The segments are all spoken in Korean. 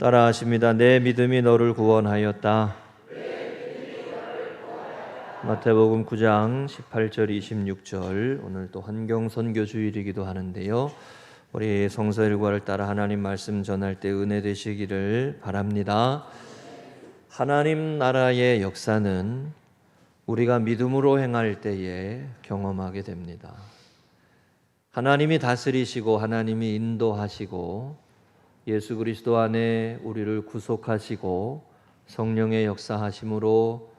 따라하십니다. 내 믿음이 너를 구원하였다. 마태복음 9장 18절 26절. 오늘 또 환경 선교 주일이기도 하는데요. 우리 성서 일과를 따라 하나님 말씀 전할 때 은혜 되시기를 바랍니다. 하나님 나라의 역사는 우리가 믿음으로 행할 때에 경험하게 됩니다. 하나님이 다스리시고 하나님이 인도하시고 예수 그리스도 안에 우리를 구속하시고 성령의 역사하심으로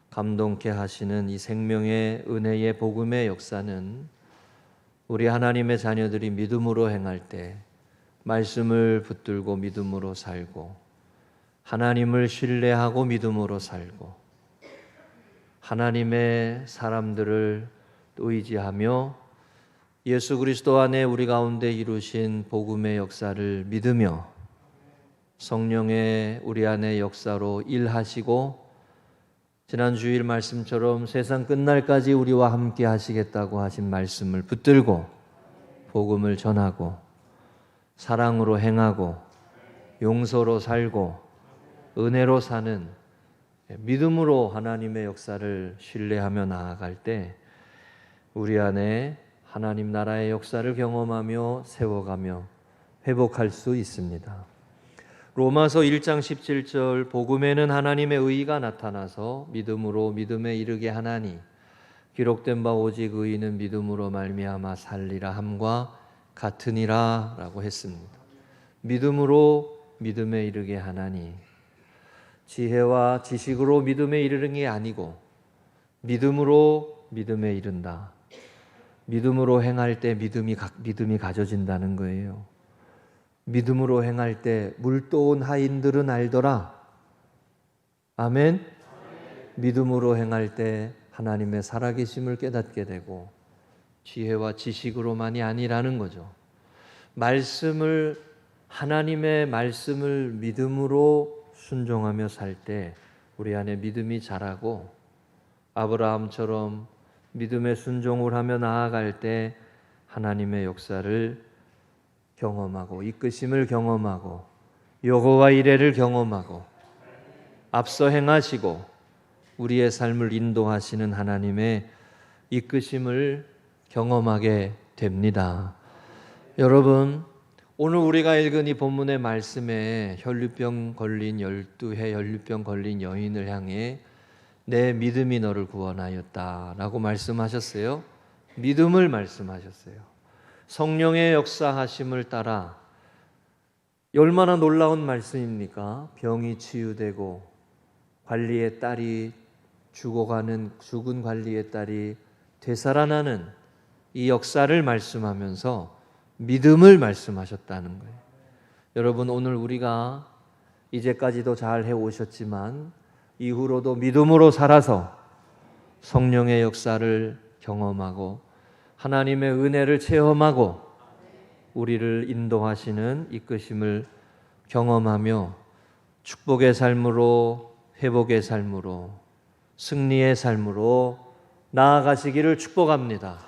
감동케 하시는 이 생명의 은혜의 복음의 역사는 우리 하나님의 자녀들이 믿음으로 행할 때 말씀을 붙들고 믿음으로 살고 하나님을 신뢰하고 믿음으로 살고 하나님의 사람들을 의지하며 예수 그리스도 안에 우리 가운데 이루신 복음의 역사를 믿으며 성령의 우리 안에 역사로 일하시고 지난 주일 말씀처럼 세상 끝날까지 우리와 함께 하시겠다고 하신 말씀을 붙들고 복음을 전하고 사랑으로 행하고 용서로 살고 은혜로 사는 믿음으로 하나님의 역사를 신뢰하며 나아갈 때 우리 안에 하나님 나라의 역사를 경험하며 세워가며 회복할 수 있습니다. 로마서 1장 17절 복음에는 하나님의 의가 나타나서 믿음으로 믿음에 이르게 하나니 기록된 바 오직 의인은 믿음으로 말미암아 살리라 함과 같으니라 라고 했습니다. 믿음으로 믿음에 이르게 하나니 지혜와 지식으로 믿음에 이르는 게 아니고 믿음으로 믿음에 이른다. 믿음으로 행할 때 믿음이 가져진다는 거예요. 믿음으로 행할 때 물도온 하인들은 알더라. 아멘. 믿음으로 행할 때 하나님의 살아계심을 깨닫게 되고 지혜와 지식으로만이 아니라는 거죠. 하나님의 말씀을 믿음으로 순종하며 살 때 우리 안에 믿음이 자라고 아브라함처럼 믿음의 순종을 하며 나아갈 때 하나님의 역사를 경험하고 이끄심을 경험하고 여호와 이레를 경험하고 앞서 행하시고 우리의 삶을 인도하시는 하나님의 이끄심을 경험하게 됩니다. 여러분, 오늘 우리가 읽은 이 본문의 말씀에 혈류병 걸린 12해 혈류병 걸린 여인을 향해 내 믿음이 너를 구원하였다 라고 말씀하셨어요. 믿음을 말씀하셨어요. 성령의 역사하심을 따라 얼마나 놀라운 말씀입니까? 병이 치유되고 관리의 딸이 죽은 관리의 딸이 되살아나는 이 역사를 말씀하면서 믿음을 말씀하셨다는 거예요. 여러분, 오늘 우리가 이제까지도 잘 해오셨지만 이후로도 믿음으로 살아서 성령의 역사를 경험하고 하나님의 은혜를 체험하고 우리를 인도하시는 이끄심을 경험하며 축복의 삶으로 회복의 삶으로 승리의 삶으로 나아가시기를 축복합니다.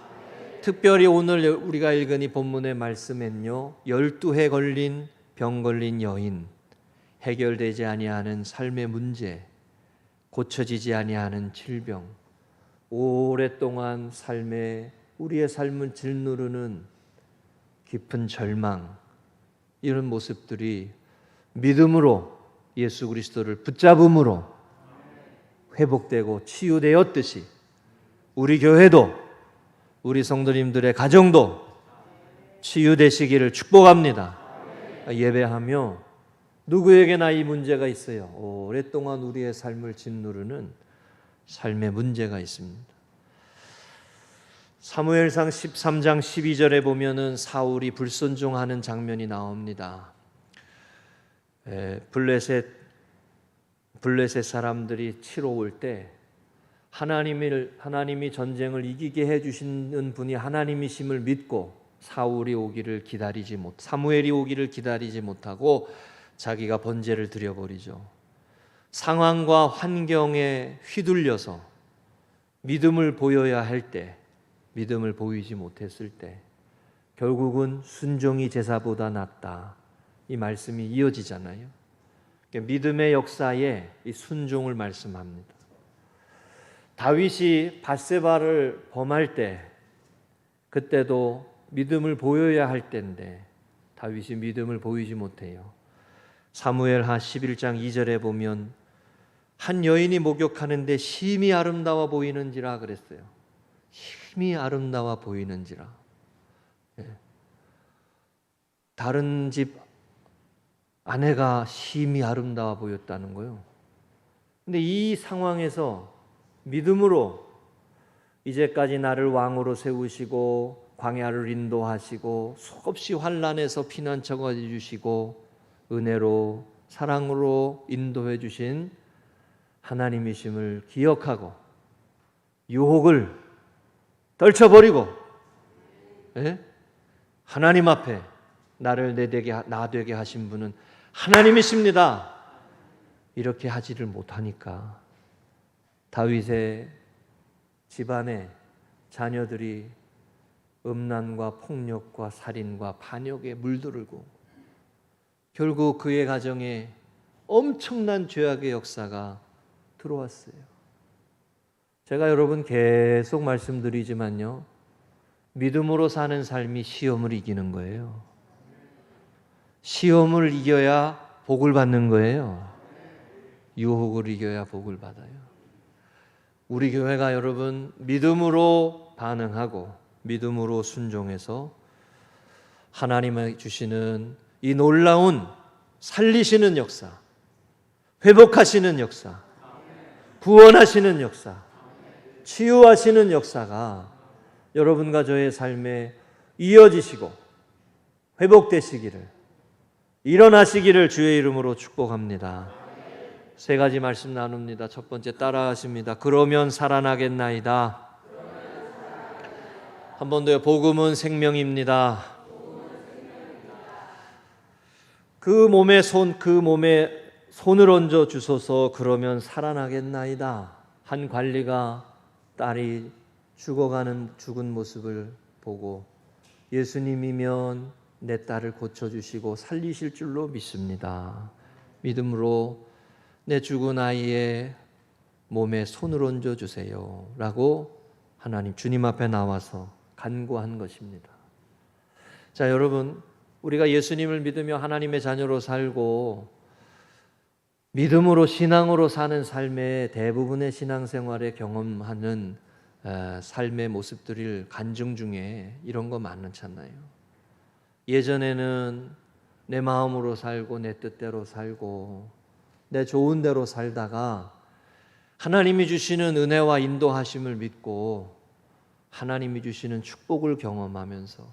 특별히 오늘 우리가 읽은 이 본문의 말씀엔요 12해 걸린 병 걸린 여인, 해결되지 아니하는 삶의 문제, 고쳐지지 아니하는 질병, 오랫동안 우리의 삶을 짓누르는 깊은 절망, 이런 모습들이 믿음으로 예수 그리스도를 붙잡음으로 회복되고 치유되었듯이 우리 교회도 우리 성도님들의 가정도 치유되시기를 축복합니다. 예배하며 누구에게나 이 문제가 있어요. 오랫동안 우리의 삶을 짓누르는 삶의 문제가 있습니다. 사무엘상 13장 12절에 보면은 사울이 불순종하는 장면이 나옵니다. 블레셋 사람들이 치러 올 때 하나님이 전쟁을 이기게 해주시는 분이 하나님이심을 믿고 사무엘이 오기를 기다리지 못하고 자기가 번제를 드려버리죠. 상황과 환경에 휘둘려서 믿음을 보여야 할 때 믿음을 보이지 못했을 때 결국은 순종이 제사보다 낫다, 이 말씀이 이어지잖아요. 믿음의 역사에 이 순종을 말씀합니다. 다윗이 밧세바를 범할 때 그때도 믿음을 보여야 할 때인데 다윗이 믿음을 보이지 못해요. 사무엘하 11장 2절에 보면 한 여인이 목욕하는데 심히 아름다워 보이는지라 그랬어요. 심히 아름다워 보이는지라. 다른 집 아내가 심히 아름다워 보였다는 거예요. 근데 이 상황에서 믿음으로 이제까지 나를 왕으로 세우시고 광야를 인도하시고 수없이 환난에서 피난처가 주시고 은혜로 사랑으로 인도해 주신 하나님이심을 기억하고 유혹을 떨쳐버리고 하나님 앞에 나를 나되게 하신 분은 하나님이십니다. 이렇게 하지를 못하니까 다윗의 집안에 자녀들이 음란과 폭력과 살인과 반역에 물들고 결국 그의 가정에 엄청난 죄악의 역사가 들어왔어요. 제가 여러분 계속 말씀드리지만요, 믿음으로 사는 삶이 시험을 이기는 거예요. 시험을 이겨야 복을 받는 거예요. 유혹을 이겨야 복을 받아요. 우리 교회가 여러분 믿음으로 반응하고 믿음으로 순종해서 하나님이 주시는 이 놀라운 살리시는 역사, 회복하시는 역사, 구원하시는 역사, 치유하시는 역사가 여러분과 저의 삶에 이어지시고 회복되시기를, 일어나시기를 주의 이름으로 축복합니다. 세 가지 말씀 나눕니다. 첫 번째 따라하십니다. 그러면 살아나겠나이다. 한 번 더요. 복음은 생명입니다. 그 몸에 손을 얹어 주소서. 그러면 살아나겠나이다. 한 관리가 딸이 죽은 모습을 보고 예수님이면 내 딸을 고쳐주시고 살리실 줄로 믿습니다. 믿음으로 내 죽은 아이의 몸에 손을 얹어 주세요 라고 하나님 주님 앞에 나와서 간구한 것입니다. 자, 여러분, 우리가 예수님을 믿으며 하나님의 자녀로 살고 믿음으로 신앙으로 사는 삶의 대부분의 신앙생활에 경험하는 삶의 모습들을 간증 중에 이런 거 많잖아요. 예전에는 내 마음으로 살고 내 뜻대로 살고 내 좋은 대로 살다가 하나님이 주시는 은혜와 인도하심을 믿고 하나님이 주시는 축복을 경험하면서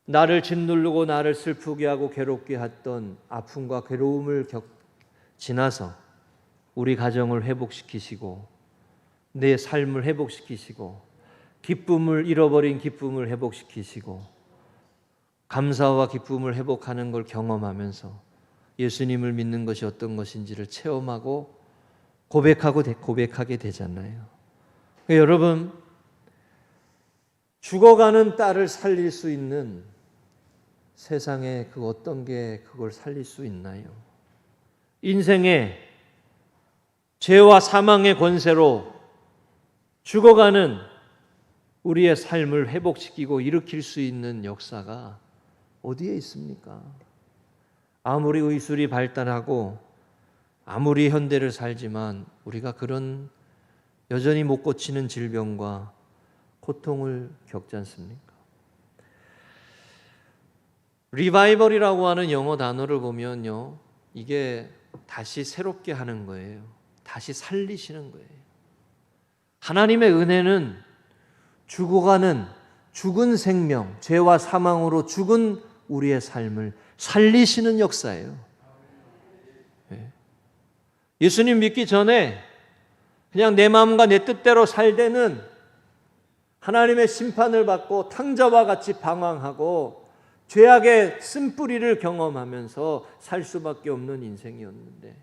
나를 짓누르고 나를 슬프게 하고 괴롭게 했던 아픔과 괴로움을 지나서 우리 가정을 회복시키시고 내 삶을 회복시키시고 기쁨을 잃어버린 기쁨을 회복시키시고 감사와 기쁨을 회복하는 걸 경험하면서 예수님을 믿는 것이 어떤 것인지를 체험하고 고백하게 되잖아요. 여러분, 죽어가는 딸을 살릴 수 있는 세상에 그 어떤 게 그걸 살릴 수 있나요? 인생의 죄와 사망의 권세로 죽어가는 우리의 삶을 회복시키고 일으킬 수 있는 역사가 어디에 있습니까? 아무리 의술이 발달하고 아무리 현대를 살지만 우리가 그런 여전히 못 고치는 질병과 고통을 겪지 않습니까? 리바이벌이라고 하는 영어 단어를 보면요, 이게 다시 새롭게 하는 거예요. 다시 살리시는 거예요. 하나님의 은혜는 죽어가는 죽은 생명, 죄와 사망으로 죽은 우리의 삶을 살리시는 역사예요. 예수님 믿기 전에 그냥 내 마음과 내 뜻대로 살되는 하나님의 심판을 받고 탕자와 같이 방황하고 죄악의 쓴뿌리를 경험하면서 살 수밖에 없는 인생이었는데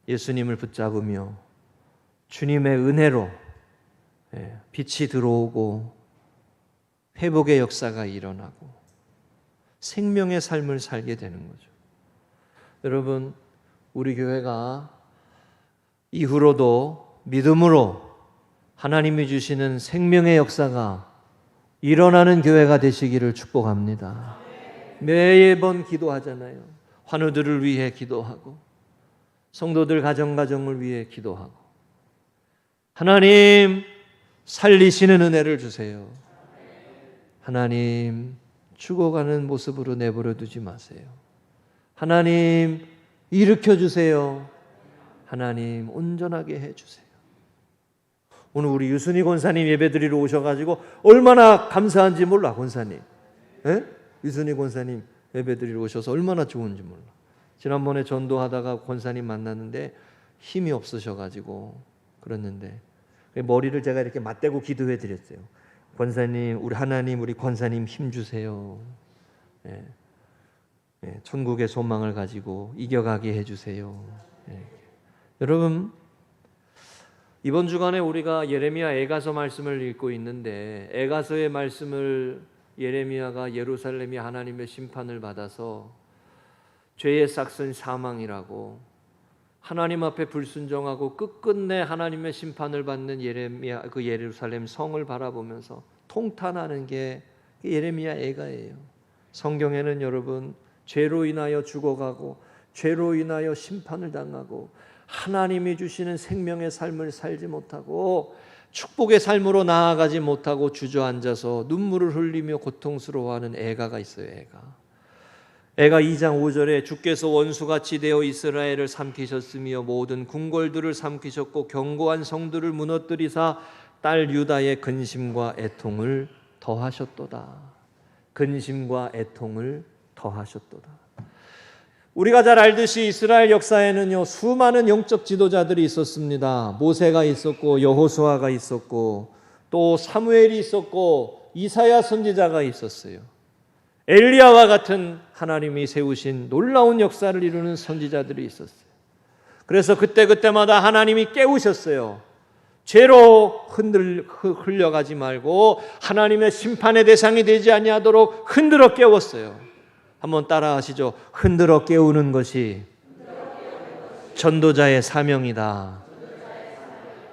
예수님을 붙잡으며 주님의 은혜로 빛이 들어오고 회복의 역사가 일어나고 생명의 삶을 살게 되는 거죠. 여러분, 우리 교회가 이후로도 믿음으로 하나님이 주시는 생명의 역사가 일어나는 교회가 되시기를 축복합니다. 매번 기도하잖아요. 환우들을 위해 기도하고 성도들 가정을 위해 기도하고 하나님 살리시는 은혜를 주세요. 하나님 죽어가는 모습으로 내버려 두지 마세요. 하나님 일으켜 주세요. 하나님 온전하게 해주세요. 오늘 우리 유순희 권사님 예배드리러 오셔가지고 얼마나 감사한지 몰라. 권사님, 유순희 권사님 예배드리러 오셔서 얼마나 좋은지 몰라. 지난번에 전도하다가 권사님 만났는데 힘이 없으셔가지고 그랬는데 머리를 제가 이렇게 맞대고 기도해 드렸어요. 권사님, 우리 하나님, 우리 권사님 힘 주세요. 천국의 소망을 가지고 이겨가게 해주세요. 여러분, 이번 주간에 우리가 예레미야 애가서 말씀을 읽고 있는데 애가서의 말씀을 예레미야가 예루살렘이 하나님의 심판을 받아서 죄의 싹슨 사망이라고 하나님 앞에 불순종하고 끝끝내 하나님의 심판을 받는 예레미야 그 예루살렘 성을 바라보면서 통탄하는 게 예레미야 애가예요. 성경에는 여러분 죄로 인하여 죽어가고 죄로 인하여 심판을 당하고 하나님이 주시는 생명의 삶을 살지 못하고 축복의 삶으로 나아가지 못하고 주저앉아서 눈물을 흘리며 고통스러워하는 애가가 있어요. 애가 2장 5절에 주께서 원수같이 되어 이스라엘을 삼키셨으며 모든 궁궐들을 삼키셨고 견고한 성들을 무너뜨리사 딸 유다의 근심과 애통을 더하셨도다. 근심과 애통을 더하셨도다. 우리가 잘 알듯이 이스라엘 역사에는요 수많은 영적 지도자들이 있었습니다. 모세가 있었고 여호수아가 있었고 또 사무엘이 있었고 이사야 선지자가 있었어요. 엘리야와 같은 하나님이 세우신 놀라운 역사를 이루는 선지자들이 있었어요. 그래서 그때마다 하나님이 깨우셨어요. 죄로 흘려가지 말고 하나님의 심판의 대상이 되지 아니하도록 흔들어 깨웠어요. 한번 따라하시죠. 흔들어 깨우는 것이 전도자의 사명이다.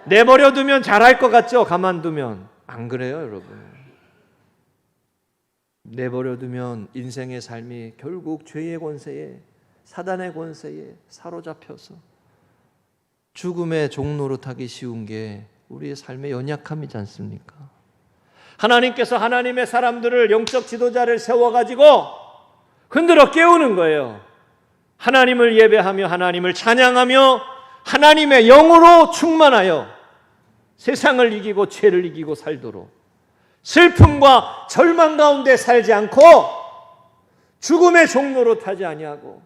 내버려 두면 잘할 것 같죠? 가만두면. 안 그래요, 여러분. 내버려 두면 인생의 삶이 결국 죄의 권세에 사단의 권세에 사로잡혀서 죽음의 종로로 타기 쉬운 게 우리의 삶의 연약함이지 않습니까? 하나님께서 하나님의 사람들을 영적 지도자를 세워가지고 흔들어 깨우는 거예요. 하나님을 예배하며 하나님을 찬양하며 하나님의 영으로 충만하여 세상을 이기고 죄를 이기고 살도록 슬픔과 절망 가운데 살지 않고 죽음의 종로로 타지 아니하고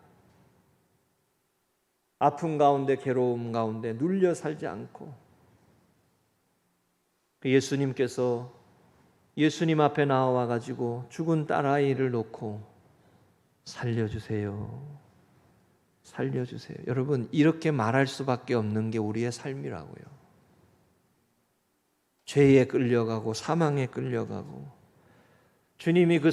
아픔 가운데 괴로움 가운데 눌려 살지 않고 예수님께서 예수님 앞에 나와 가지고 죽은 딸아이를 놓고 살려주세요. 살려주세요. 여러분 이렇게 말할 수밖에 없는 게 우리의 삶이라고요. 죄에 끌려가고 사망에 끌려가고 주님이 그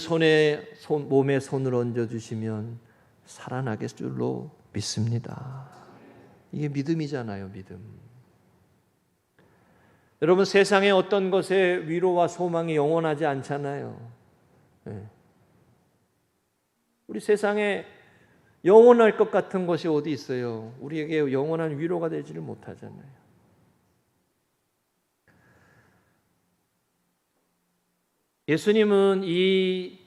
몸에 손을 얹어주시면 살아나겠 줄로 믿습니다. 이게 믿음이잖아요. 믿음. 여러분 세상의 어떤 것에 위로와 소망이 영원하지 않잖아요. 우리 세상에 영원할 것 같은 것이 어디 있어요? 우리에게 영원한 위로가 되지를 못하잖아요. 예수님은 이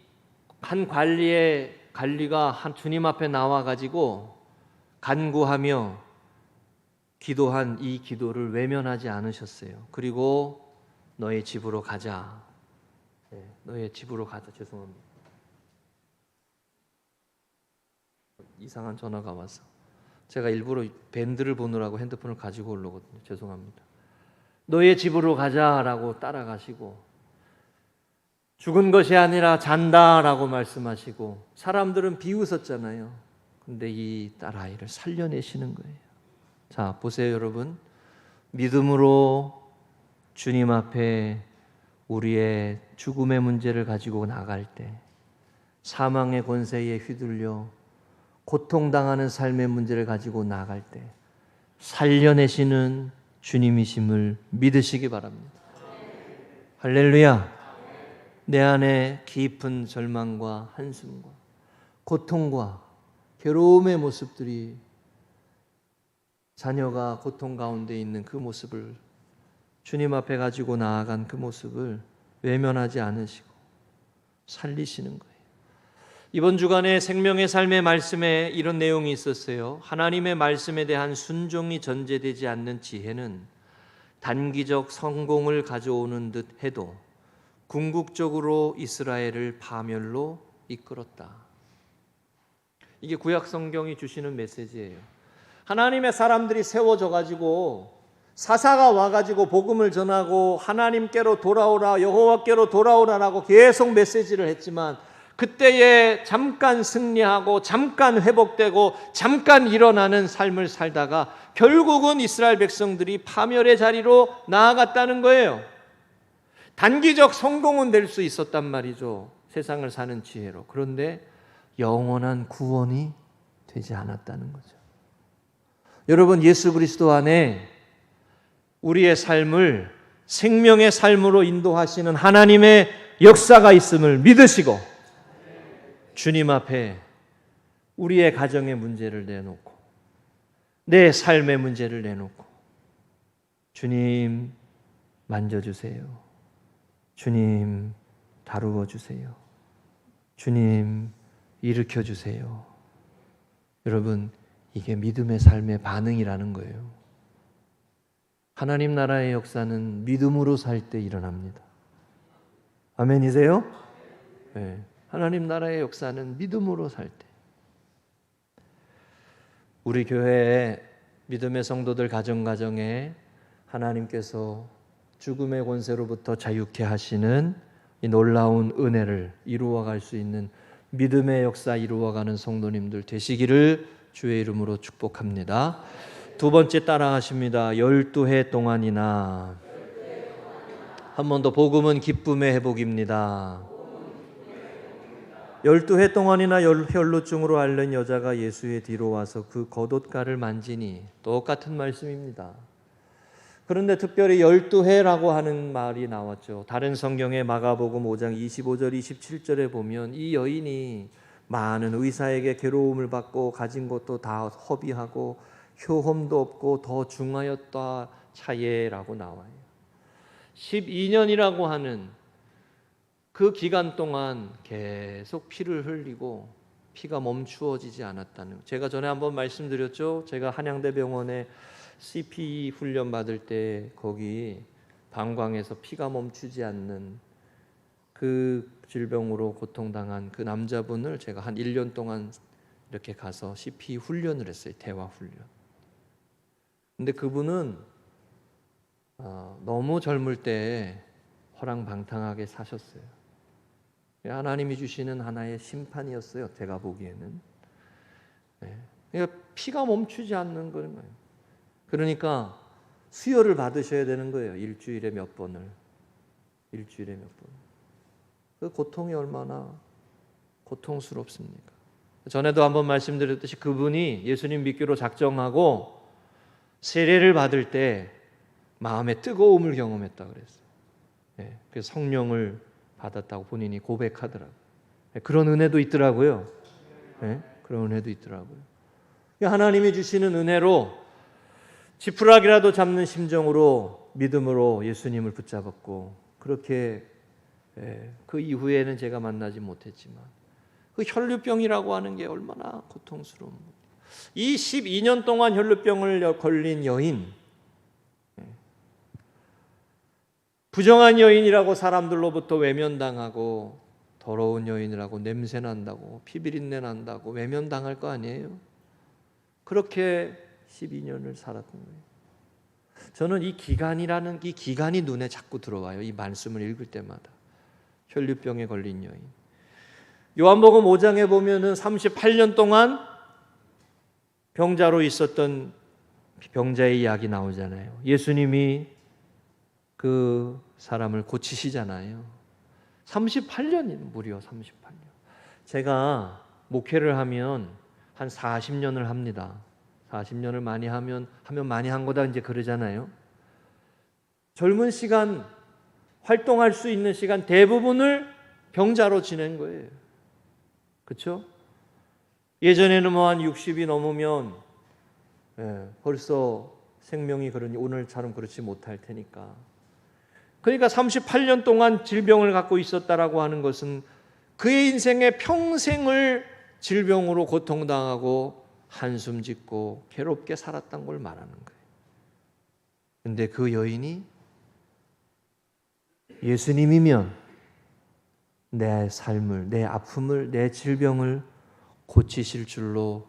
한 관리가 한 주님 앞에 나와 가지고 간구하며 기도한 이 기도를 외면하지 않으셨어요. 그리고 너의 집으로 가자. 너의 집으로 가자. 죄송합니다. 이상한 전화가 와서 제가 일부러 밴드를 보느라고 핸드폰을 가지고 오려거든요. 죄송합니다. 너의 집으로 가자라고 따라가시고 죽은 것이 아니라 잔다라고 말씀하시고 사람들은 비웃었잖아요. 근데 이 딸아이를 살려내시는 거예요. 자, 보세요 여러분. 믿음으로 주님 앞에 우리의 죽음의 문제를 가지고 나갈 때 사망의 권세에 휘둘려 고통당하는 삶의 문제를 가지고 나아갈 때 살려내시는 주님이심을 믿으시기 바랍니다. 할렐루야. 내 안에 깊은 절망과 한숨과 고통과 괴로움의 모습들이, 자녀가 고통 가운데 있는 그 모습을, 주님 앞에 가지고 나아간 그 모습을 외면하지 않으시고 살리시는 거예요. 이번 주간에 생명의 삶의 말씀에 이런 내용이 있었어요. 하나님의 말씀에 대한 순종이 전제되지 않는 지혜는 단기적 성공을 가져오는 듯 해도 궁극적으로 이스라엘을 파멸로 이끌었다. 이게 구약 성경이 주시는 메시지예요. 하나님의 사람들이 세워져 가지고 사사가 와가지고 복음을 전하고 하나님께로 돌아오라, 여호와께로 돌아오라라고 계속 메시지를 했지만, 그때에 잠깐 승리하고 잠깐 회복되고 잠깐 일어나는 삶을 살다가 결국은 이스라엘 백성들이 파멸의 자리로 나아갔다는 거예요. 단기적 성공은 될 수 있었단 말이죠, 세상을 사는 지혜로. 그런데 영원한 구원이 되지 않았다는 거죠. 여러분, 예수 그리스도 안에 우리의 삶을 생명의 삶으로 인도하시는 하나님의 역사가 있음을 믿으시고, 주님 앞에 우리의 가정의 문제를 내놓고 내 삶의 문제를 내놓고, 주님 만져주세요, 주님 다루어 주세요, 주님 일으켜 주세요. 여러분, 이게 믿음의 삶의 반응이라는 거예요. 하나님 나라의 역사는 믿음으로 살 때 일어납니다. 아멘이세요? 네. 하나님 나라의 역사는 믿음으로 살 때. 우리 교회의 믿음의 성도들 가정가정에 하나님께서 죽음의 권세로부터 자유케 하시는 이 놀라운 은혜를 이루어갈 수 있는 믿음의 역사 이루어가는 성도님들 되시기를 주의 이름으로 축복합니다. 두 번째 따라하십니다. 12해 동안이나. 한 번 더. 복음은 기쁨의 회복입니다. 12해 동안이나 혈루증으로 앓는 여자가 예수의 뒤로 와서 그 겉옷가를 만지니, 똑같은 말씀입니다. 그런데 특별히 12해라고 하는 말이 나왔죠. 다른 성경의 마가복음 5장 25절 27절에 보면 이 여인이 많은 의사에게 괴로움을 받고 가진 것도 다 허비하고 효험도 없고 더 중하였다 차예라고 나와요. 12년이라고 하는 그 기간 동안 계속 피를 흘리고 피가 멈추어지지 않았다는 거. 제가 전에 한번 말씀드렸죠. 제가 한양대병원에 CPE 훈련 받을 때 거기 방광에서 피가 멈추지 않는 그 질병으로 고통당한 그 남자분을 제가 한 1년 동안 이렇게 가서 CPE 훈련을 했어요. 대화 훈련. 근데 그분은 너무 젊을 때 허랑방탕하게 사셨어요. 하나님이 주시는 하나의 심판이었어요. 제가 보기에는. 그러니까 피가 멈추지 않는 거예요. 그러니까 수혈을 받으셔야 되는 거예요. 일주일에 몇 번을. 일주일에 몇 번. 그 고통이 얼마나 고통스럽습니까? 전에도 한번 말씀드렸듯이 그분이 예수님 믿기로 작정하고 세례를 받을 때 마음의 뜨거움을 경험했다 그랬어요. 그래서 성령을 받았다고 본인이 고백하더라고요. 그런 은혜도 있더라고요. 그런 은혜도 있더라고요. 하나님이 주시는 은혜로 지푸라기라도 잡는 심정으로 믿음으로 예수님을 붙잡았고, 그렇게 그 이후에는 제가 만나지 못했지만 그 혈루병이라고 하는 게 얼마나 고통스러운 거예요. 이 12년 동안 혈루병을 걸린 여인, 부정한 여인이라고 사람들로부터 외면당하고, 더러운 여인이라고 냄새난다고, 피비린내 난다고 외면당할 거 아니에요? 그렇게 12년을 살았던 거예요. 저는 이 기간이 눈에 자꾸 들어와요. 이 말씀을 읽을 때마다. 혈류병에 걸린 여인. 요한복음 5장에 보면은 38년 동안 병자로 있었던 병자의 이야기 나오잖아요. 예수님이 그 사람을 고치시잖아요. 38년이에요. 무려 38년. 제가 목회를 하면 한 40년을 합니다. 40년을 많이 하면 많이 한 거다 이제 그러잖아요. 젊은 시간, 활동할 수 있는 시간 대부분을 병자로 지낸 거예요. 그렇죠? 예전에는 뭐 한 60이 넘으면 벌써 생명이 그러니 오늘처럼 그렇지 못할 테니까. 그러니까 38년 동안 질병을 갖고 있었다라고 하는 것은 그의 인생의 평생을 질병으로 고통당하고 한숨 짓고 괴롭게 살았던 걸 말하는 거예요. 근데 그 여인이 예수님이면 내 삶을, 내 아픔을, 내 질병을 고치실 줄로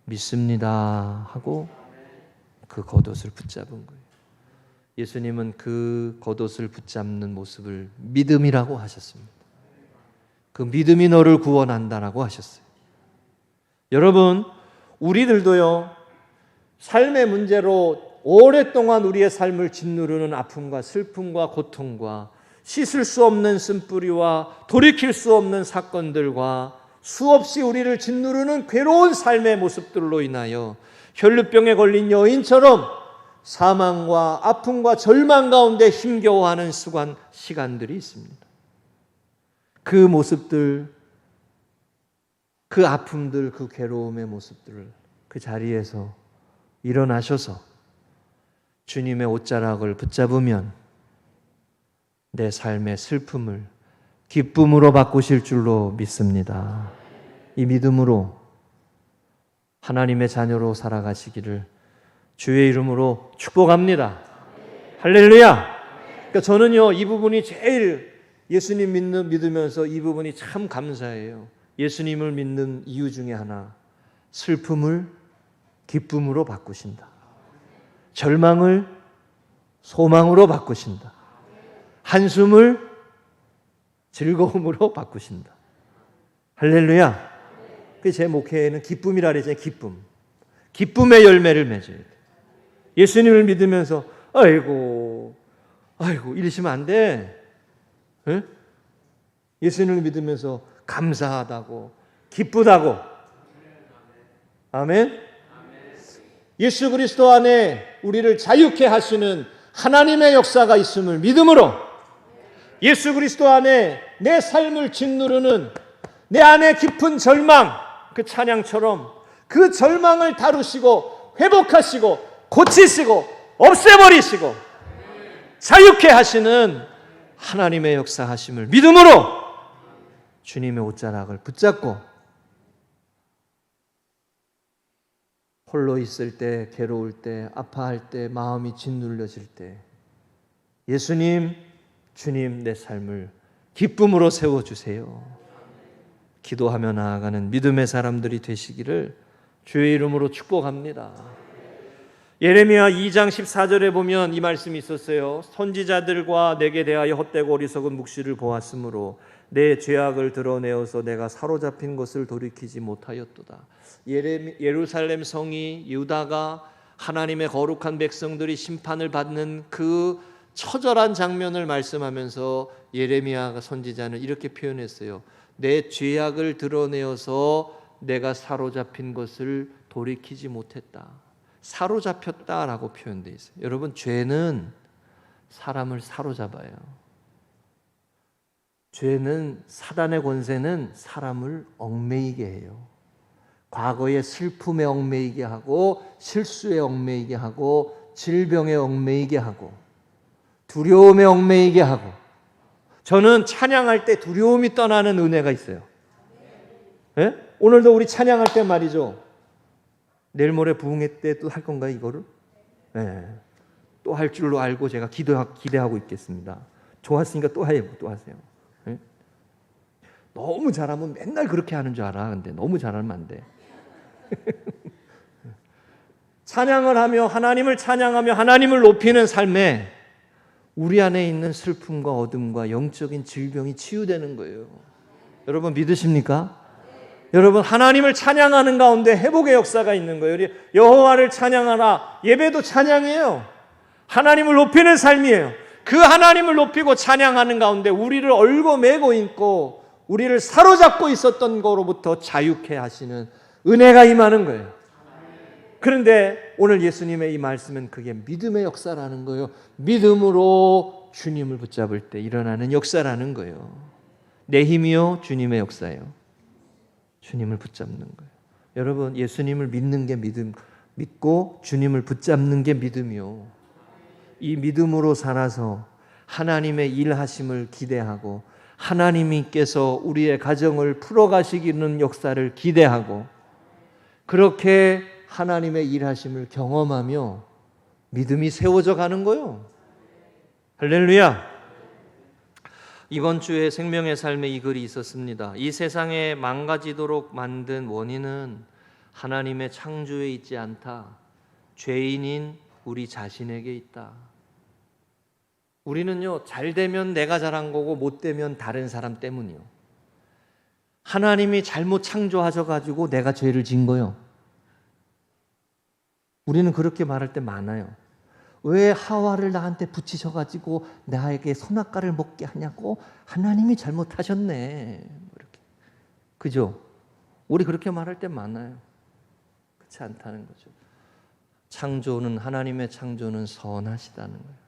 믿습니다 하고 그 겉옷을 붙잡은 거예요. 예수님은 그 겉옷을 붙잡는 모습을 믿음이라고 하셨습니다. 그 믿음이 너를 구원한다라고 하셨어요. 여러분, 우리들도요, 삶의 문제로 오랫동안 우리의 삶을 짓누르는 아픔과 슬픔과 고통과 씻을 수 없는 쓴뿌리와 돌이킬 수 없는 사건들과 수없이 우리를 짓누르는 괴로운 삶의 모습들로 인하여 혈루병에 걸린 여인처럼 사망과 아픔과 절망 가운데 힘겨워하는 시간들이 있습니다. 그 모습들, 그 아픔들, 그 괴로움의 모습들을 그 자리에서 일어나셔서 주님의 옷자락을 붙잡으면 내 삶의 슬픔을 기쁨으로 바꾸실 줄로 믿습니다. 이 믿음으로 하나님의 자녀로 살아가시기를 주의 이름으로 축복합니다. 할렐루야! 그러니까 저는요, 이 부분이 제일 예수님 믿으면서 이 부분이 참 감사해요. 예수님을 믿는 이유 중에 하나, 슬픔을 기쁨으로 바꾸신다. 절망을 소망으로 바꾸신다. 한숨을 즐거움으로 바꾸신다. 할렐루야. 그 제 목회에는 기쁨이라 그러잖아요. 기쁨. 기쁨의 열매를 맺어야 돼. 예수님을 믿으면서 아이고 이러시면 안 돼. 에? 예수님을 믿으면서 감사하다고, 기쁘다고. 아멘. 예수 그리스도 안에 우리를 자유케 하시는 하나님의 역사가 있음을 믿음으로 예수 그리스도 안에 내 삶을 짓누르는 내 안에 깊은 절망, 그 찬양처럼 그 절망을 다루시고 회복하시고 고치시고 없애버리시고 자유케 하시는 하나님의 역사하심을 믿음으로 주님의 옷자락을 붙잡고 홀로 있을 때, 괴로울 때, 아파할 때, 마음이 짓눌려질 때 예수님, 주님 내 삶을 기쁨으로 세워주세요. 기도하며 나아가는 믿음의 사람들이 되시기를 주의 이름으로 축복합니다. 예레미야 2장 14절에 보면 이 말씀이 있었어요. 선지자들과 내게 대하여 헛되고 어리석은 묵시를 보았으므로 내 죄악을 드러내어서 내가 사로잡힌 것을 돌이키지 못하였도다. 예루살렘 성이, 유다가, 하나님의 거룩한 백성들이 심판을 받는 그 처절한 장면을 말씀하면서 예레미야 선지자는 이렇게 표현했어요. 내 죄악을 드러내어서 내가 사로잡힌 것을 돌이키지 못했다. 사로잡혔다라고 표현되어 있어요. 여러분, 죄는 사람을 사로잡아요. 죄는, 사단의 권세는 사람을 얽매이게 해요. 과거의 슬픔에 얽매이게 하고, 실수에 얽매이게 하고, 질병에 얽매이게 하고, 두려움에 얽매이게 하고. 저는 찬양할 때 두려움이 떠나는 은혜가 있어요. 예? 오늘도 우리 찬양할 때 말이죠. 내일 모레 부흥회 때 또 할 건가요, 이거를? 예. 또 할 줄로 알고 제가 기대하고 있겠습니다. 좋았으니까 또 하세요. 예? 너무 잘하면 맨날 그렇게 하는 줄 알아. 근데 너무 잘하면 안 돼. 찬양을 하며 하나님을 찬양하며 하나님을 높이는 삶에 우리 안에 있는 슬픔과 어둠과 영적인 질병이 치유되는 거예요. 여러분 믿으십니까? 여러분, 하나님을 찬양하는 가운데 회복의 역사가 있는 거예요. 여호와를 찬양하라. 예배도 찬양이에요. 하나님을 높이는 삶이에요. 그 하나님을 높이고 찬양하는 가운데 우리를 얽어매고 있고 우리를 사로잡고 있었던 거로부터 자유케 하시는 은혜가 임하는 거예요. 그런데 오늘 예수님의 이 말씀은 그게 믿음의 역사라는 거예요. 믿음으로 주님을 붙잡을 때 일어나는 역사라는 거예요. 내 힘이요 주님의 역사예요. 주님을 붙잡는 거예요. 여러분, 예수님을 믿는 게 믿고 주님을 붙잡는 게 믿음이요. 이 믿음으로 살아서 하나님의 일하심을 기대하고 하나님께서 우리의 가정을 풀어가시기는 역사를 기대하고 그렇게 하나님의 일하심을 경험하며 믿음이 세워져 가는 거예요. 할렐루야. 이번 주에 생명의 삶의 이 글이 있었습니다. 이 세상에 망가지도록 만든 원인은 하나님의 창조에 있지 않다. 죄인인 우리 자신에게 있다. 우리는요, 잘 되면 내가 잘한 거고 못 되면 다른 사람 때문이요. 하나님이 잘못 창조하셔가지고 내가 죄를 진 거요. 우리는 그렇게 말할 때 많아요. 왜 하와를 나한테 붙이셔가지고 나에게 선악과를 먹게 하냐고? 하나님이 잘못하셨네. 이렇게. 그죠? 우리 그렇게 말할 때 많아요. 그렇지 않다는 거죠. 하나님의 창조는 선하시다는 거예요.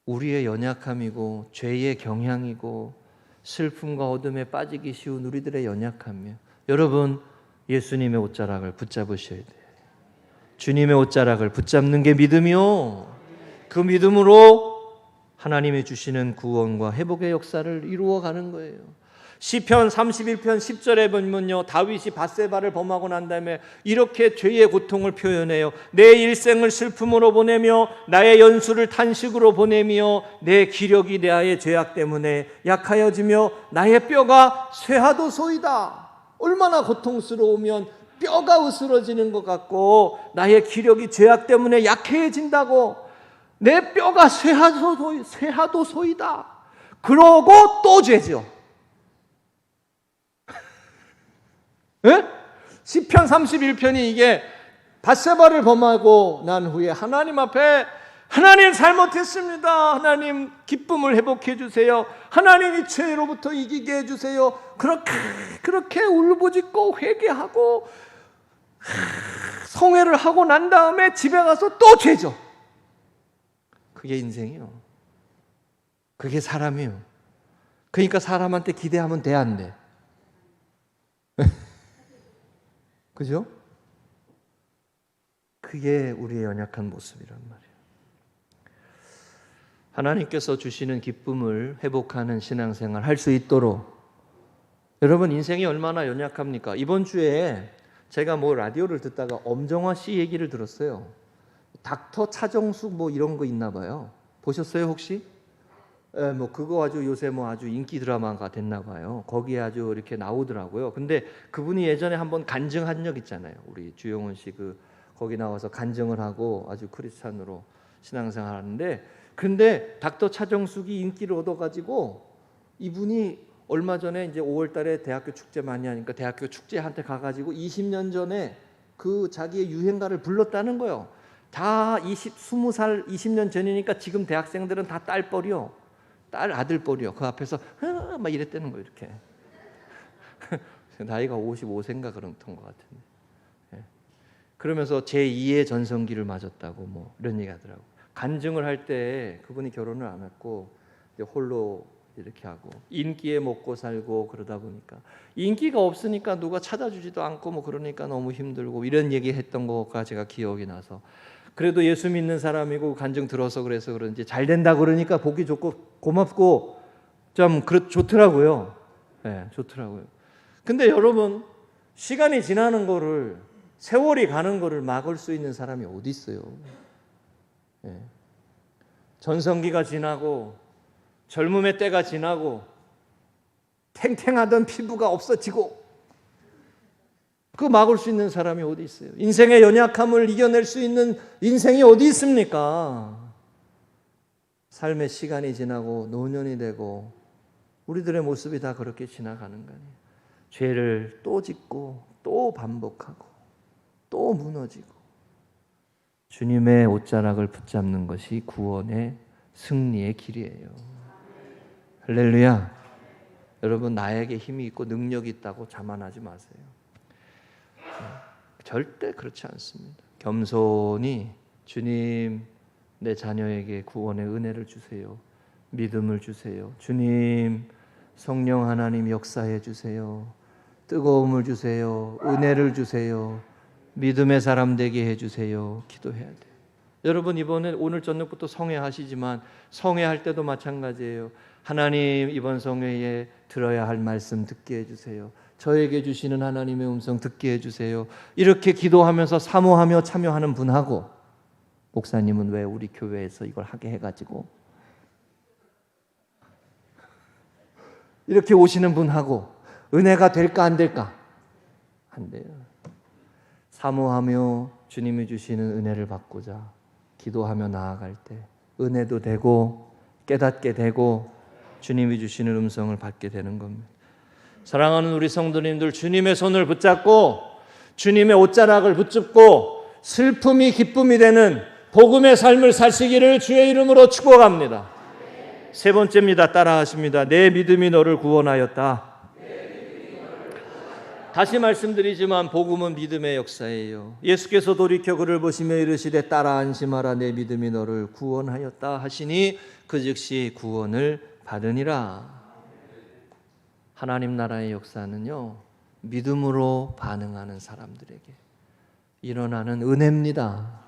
우리의 연약함이고 죄의 경향이고 슬픔과 어둠에 빠지기 쉬운 우리들의 연약함이에요. 여러분, 예수님의 옷자락을 붙잡으셔야 돼요. 주님의 옷자락을 붙잡는 게 믿음이요. 그 믿음으로 하나님이 주시는 구원과 회복의 역사를 이루어가는 거예요. 시편 31편 10절에 보면요, 다윗이 밧세바를 범하고 난 다음에 이렇게 죄의 고통을 표현해요. 내 일생을 슬픔으로 보내며 나의 연수를 탄식으로 보내며 내 기력이 내 아의 죄악 때문에 약하여지며 나의 뼈가 쇠하도소이다. 얼마나 고통스러우면 뼈가 으스러지는 것 같고 나의 기력이 죄악 때문에 약해진다고. 내 뼈가 쇠하도소이다. 그러고 또 죄죠. 네? 시편 31편이 이게 밧세바를 범하고 난 후에 하나님 앞에 하나님 잘못했습니다. 하나님 기쁨을 회복해 주세요. 하나님이 죄로부터 이기게 해 주세요. 그렇게 울부짖고 회개하고 성회를 하고 난 다음에 집에 가서 또 죄죠. 그게 인생이요. 그게 사람이요. 그러니까 사람한테 기대하면 돼, 안 돼? 그죠? 그게 우리의 연약한 모습이란 말이에요. 하나님께서 주시는 기쁨을 회복하는 신앙생활 할 수 있도록 여러분, 인생이 얼마나 연약합니까? 이번 주에 제가 라디오를 듣다가 엄정화 씨 얘기를 들었어요. 닥터 차정숙 이런 거 있나 봐요. 보셨어요 혹시? 그거 아주 요새 아주 인기 드라마가 됐나 봐요. 거기에 아주 이렇게 나오더라고요. 근데 그분이 예전에 한번 간증한 적 있잖아요. 우리 주영훈 씨 거기 나와서 간증을 하고 아주 크리스찬으로 신앙생활 하는데, 근데 닥터 차정숙이 인기를 얻어가지고 이분이 얼마 전에 이제 5월 달에 대학교 축제 많이 하니까 대학교 축제한테 가가지고 20년 전에 그 자기의 유행가를 불렀다는 거예요. 다 20살 20년 전이니까 지금 대학생들은 다 딸뻘이요. 딸 아들뻘이요. 그 앞에서 막 이랬다는 거예요. 이렇게. 나이가 55세인가 그랬던 것 같은데. 그러면서 제2의 전성기를 맞았다고 이런 얘기 하더라고. 간증을 할 때 그분이 결혼을 안 했고 이제 홀로 이렇게 하고 인기에 먹고 살고 그러다 보니까 인기가 없으니까 누가 찾아주지도 않고 그러니까 너무 힘들고 이런 얘기 했던 거가 제가 기억이 나서, 그래도 예수 믿는 사람이고 간증 들어서 그래서 그런지 잘 된다 그러니까 보기 좋고 고맙고 좀 좋더라고요. 네, 좋더라고요. 근데 여러분, 시간이 지나는 거를, 세월이 가는 거를 막을 수 있는 사람이 어디 있어요? 네. 전성기가 지나고 젊음의 때가 지나고 탱탱하던 피부가 없어지고 그 막을 수 있는 사람이 어디 있어요? 인생의 연약함을 이겨낼 수 있는 인생이 어디 있습니까? 삶의 시간이 지나고 노년이 되고 우리들의 모습이 다 그렇게 지나가는 거 아니에요. 죄를 또 짓고 또 반복하고 또 무너지고 주님의 옷자락을 붙잡는 것이 구원의 승리의 길이에요. 할렐루야. 여러분, 나에게 힘이 있고 능력이 있다고 자만하지 마세요. 절대 그렇지 않습니다. 겸손히 주님, 내 자녀에게 구원의 은혜를 주세요. 믿음을 주세요. 주님, 성령 하나님 역사해 주세요. 뜨거움을 주세요. 은혜를 주세요. 믿음의 사람 되게 해주세요. 기도해야 돼요. 여러분, 이번에 오늘 저녁부터 성회하시지만 성회할 때도 마찬가지예요. 하나님, 이번 성회에 들어야 할 말씀 듣게 해주세요. 저에게 주시는 하나님의 음성 듣게 해주세요. 이렇게 기도하면서 사모하며 참여하는 분하고, 목사님은 왜 우리 교회에서 이걸 하게 해가지고, 이렇게 오시는 분하고 은혜가 될까 안 될까? 안 돼요. 사모하며 주님이 주시는 은혜를 받고자 기도하며 나아갈 때 은혜도 되고 깨닫게 되고 주님이 주시는 음성을 받게 되는 겁니다. 사랑하는 우리 성도님들, 주님의 손을 붙잡고 주님의 옷자락을 붙잡고 슬픔이 기쁨이 되는 복음의 삶을 사시기를 주의 이름으로 축복합니다. 세 번째입니다. 따라하십니다. 내 믿음이 너를 구원하였다. 다시 말씀드리지만 복음은 믿음의 역사예요. 예수께서 돌이켜 그를 보시며 이르시되 따라 안심하라. 내 믿음이 너를 구원하였다 하시니 그 즉시 구원을 받으니라. 하나님 나라의 역사는요, 믿음으로 반응하는 사람들에게 일어나는 은혜입니다.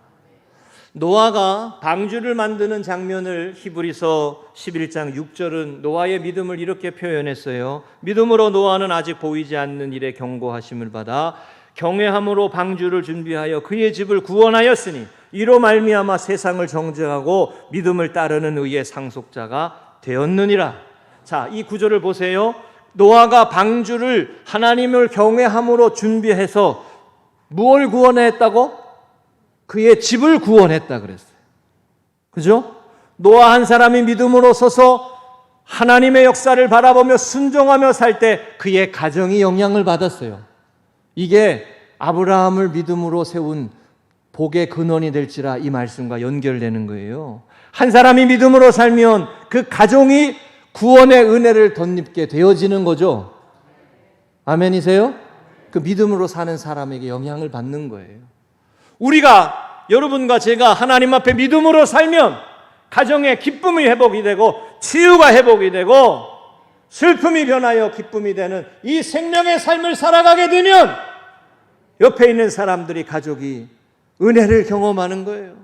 노아가 방주를 만드는 장면을 히브리서 11장 6절은 노아의 믿음을 이렇게 표현했어요. 믿음으로 노아는 아직 보이지 않는 일에 경고하심을 받아 경외함으로 방주를 준비하여 그의 집을 구원하였으니 이로 말미암아 세상을 정죄하고 믿음을 따르는 의의 상속자가 되었느니라. 자, 이 구절을 보세요. 노아가 방주를 하나님을 경외함으로 준비해서 무엇을 구원했다고? 그의 집을 구원했다 그랬어요. 그죠? 노아 한 사람이 믿음으로 서서 하나님의 역사를 바라보며 순종하며 살 때 그의 가정이 영향을 받았어요. 이게 아브라함을 믿음으로 세운 복의 근원이 될지라 이 말씀과 연결되는 거예요. 한 사람이 믿음으로 살면 그 가정이 구원의 은혜를 덧입게 되어지는 거죠. 아멘이세요? 그 믿음으로 사는 사람에게 영향을 받는 거예요. 우리가, 여러분과 제가 하나님 앞에 믿음으로 살면 가정의 기쁨이 회복이 되고 치유가 회복이 되고 슬픔이 변하여 기쁨이 되는 이 생명의 삶을 살아가게 되면 옆에 있는 사람들이, 가족이 은혜를 경험하는 거예요.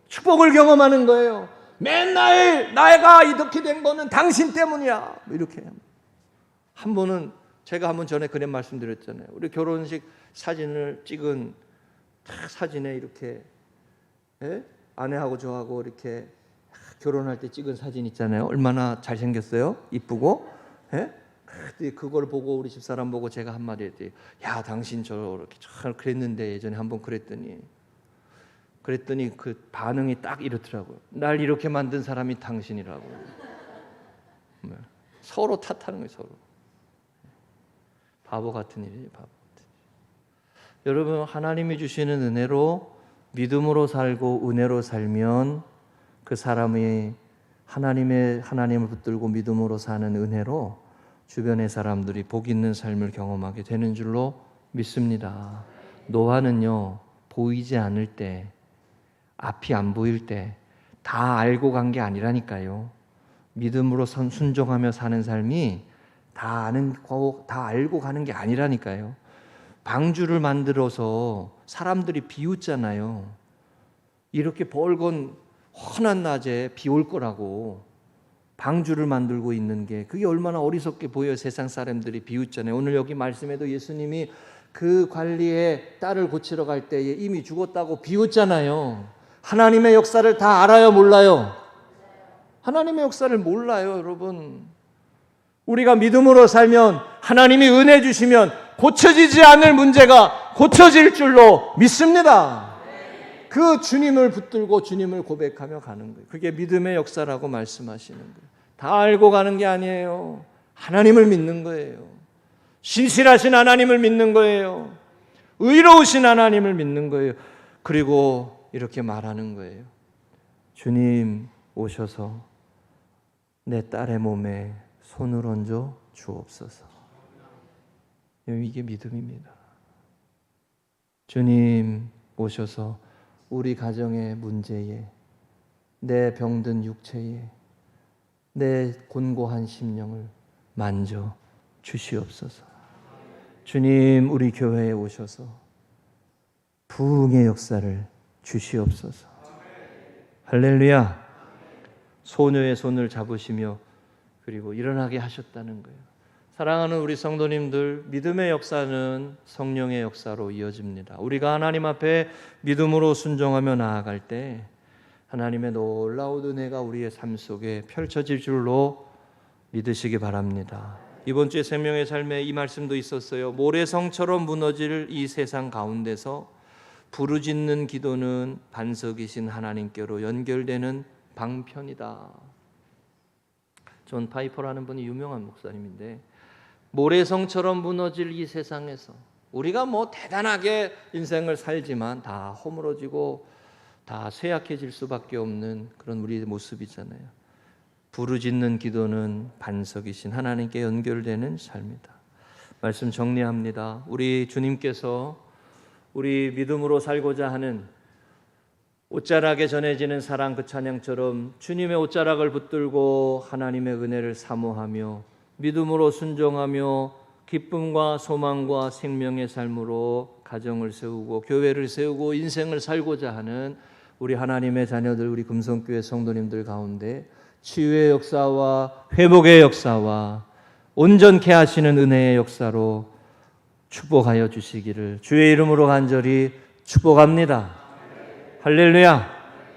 축복을 경험하는 거예요. 맨날 내가 이렇게 된 거는 당신 때문이야, 이렇게. 한 번은 제가 한 번 전에 그런 말씀드렸잖아요. 우리 결혼식 사진을 찍은 사진에 이렇게 아내하고 저하고 이렇게 결혼할 때 찍은 사진 있잖아요. 얼마나 잘생겼어요? 이쁘고. 그걸 보고 우리 집사람 보고 제가 한마디 했더니, 야, 당신 저렇게 참 그랬는데 예전에 한번 그랬더니 그 반응이 딱 이렇더라고요. 날 이렇게 만든 사람이 당신이라고. 서로 탓하는 거예요. 서로. 바보 같은 일이에요. 바보. 여러분, 하나님이 주시는 은혜로 믿음으로 살고 은혜로 살면 그 사람이 하나님을 붙들고 믿음으로 사는 은혜로 주변의 사람들이 복 있는 삶을 경험하게 되는 줄로 믿습니다. 노아는요, 보이지 않을 때, 앞이 안 보일 때 다 알고 간 게 아니라니까요. 믿음으로 순종하며 사는 삶이 다 아는 거고 다 알고 가는 게 아니라니까요. 방주를 만들어서 사람들이 비웃잖아요. 이렇게 벌건 환한 낮에 비 올 거라고 방주를 만들고 있는 게, 그게 얼마나 어리석게 보여요. 세상 사람들이 비웃잖아요. 오늘 여기 말씀에도 예수님이 그 관리의 딸을 고치러 갈 때에 이미 죽었다고 비웃잖아요. 하나님의 역사를 다 알아요, 몰라요? 하나님의 역사를 몰라요, 여러분. 우리가 믿음으로 살면, 하나님이 은혜 주시면 고쳐지지 않을 문제가 고쳐질 줄로 믿습니다. 그 주님을 붙들고 주님을 고백하며 가는 거예요. 그게 믿음의 역사라고 말씀하시는 거예요. 다 알고 가는 게 아니에요. 하나님을 믿는 거예요. 신실하신 하나님을 믿는 거예요. 의로우신 하나님을 믿는 거예요. 그리고 이렇게 말하는 거예요. 주님 오셔서 내 딸의 몸에 손을 얹어 주옵소서. 이게 믿음입니다. 주님 오셔서 우리 가정의 문제에, 내 병든 육체에, 내 곤고한 심령을 만져 주시옵소서. 주님 우리 교회에 오셔서 부흥의 역사를 주시옵소서. 할렐루야. 소녀의 손을 잡으시며 그리고 일어나게 하셨다는 거예요. 사랑하는 우리 성도님들, 믿음의 역사는 성령의 역사로 이어집니다. 우리가 하나님 앞에 믿음으로 순종하며 나아갈 때 하나님의 놀라운 은혜가 우리의 삶 속에 펼쳐질 줄로 믿으시기 바랍니다. 이번 주에 생명의 삶에 이 말씀도 있었어요. 모래성처럼 무너질 이 세상 가운데서 부르짖는 기도는 반석이신 하나님께로 연결되는 방편이다. 존 파이퍼라는 분이 유명한 목사님인데, 모래성처럼 무너질 이 세상에서 우리가 뭐 대단하게 인생을 살지만 다 허물어지고 다 쇠약해질 수밖에 없는 그런 우리의 모습이잖아요. 부르짖는 기도는 반석이신 하나님께 연결되는 삶이다. 말씀 정리합니다. 우리 주님께서 우리 믿음으로 살고자 하는 옷자락에 전해지는 사랑 그 찬양처럼 주님의 옷자락을 붙들고 하나님의 은혜를 사모하며 믿음으로 순종하며 기쁨과 소망과 생명의 삶으로 가정을 세우고 교회를 세우고 인생을 살고자 하는 우리 하나님의 자녀들, 우리 금성교회 성도님들 가운데 치유의 역사와 회복의 역사와 온전케 하시는 은혜의 역사로 축복하여 주시기를 주의 이름으로 간절히 축복합니다. 할렐루야.